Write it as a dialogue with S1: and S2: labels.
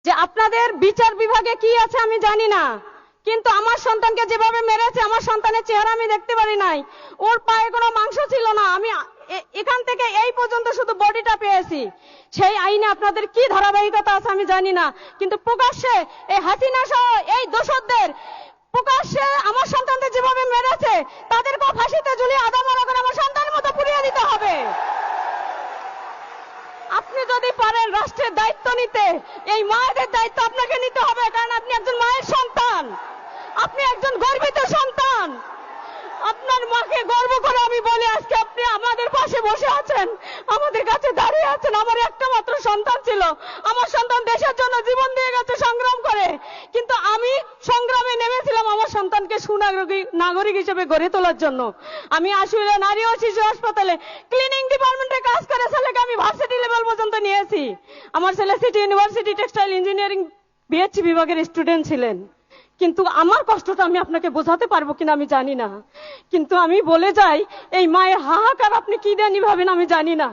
S1: যে আপনাদের বিচার বিভাগে কি আছে আমি জানি না, কিন্তু আমার সন্তানকে যেভাবে মেরেছে, আমার সন্তানের চেহারা আমি দেখতে পারি নাই, ওর পায়ে কোনো মাংস ছিল না, আমি এখান থেকে এই পর্যন্ত শুধু বডিটা পেয়েছি। সেই আইনে আপনাদের কি ধারাবাহিকতা আছে আমি জানি না, কিন্তু প্রকাশ্যে এই হাসিনা সহ এই দোষরদের প্রকাশ্যে আমার সন্তানদের যেভাবে মেরেছে তাদেরকেও ফাঁসিতে ঝুলিয়ে আধা মারা করে আমার সন্তানের মতো পুড়িয়ে দিতে হবে। আপনি যদি পারেন রাষ্ট্রের দায়িত্ব নিতে, এই মায়েদের দায়িত্ব আপনাকে নিতে হবে, কারণ আপনি একজন মায়ের সন্তান, আপনি একজন গর্বিত সন্তান। আপনার মাকে গর্ব করে আমি বলি, আজকে আপনি আমাদের পাশে বসে আছেন, আমাদের কাছে দাঁড়িয়ে আছেন। আমার একটা মাত্র সন্তান ছিল, আমার সন্তান দেশের জন্য জীবন দিয়ে গেছে সংগ্রাম করে, কিন্তু আমি সংগ্রামে নেমেছিলাম আমার সন্তানকে সুনাগরিক হিসেবে গড়ে তোলার জন্য। আমি আশুলিয়া নারী ও শিশু হাসপাতালে ক্লিনিং ডিপার্টমেন্টে কাজ করে ছেলেকে আমি ভার্সিটি লেভেল পর্যন্ত নিয়েছি। আমার ছেলে city university textile engineering BSc বিভাগের স্টুডেন্ট ছিলেন। কিন্তু আমার কষ্টটা আমি আপনাকে বোঝাতে পারবো কিনা আমি জানি না, কিন্তু আমি বলে যাই, এই মায়ের হাহাকার আপনি কি জানি ভাবেন আমি জানি না।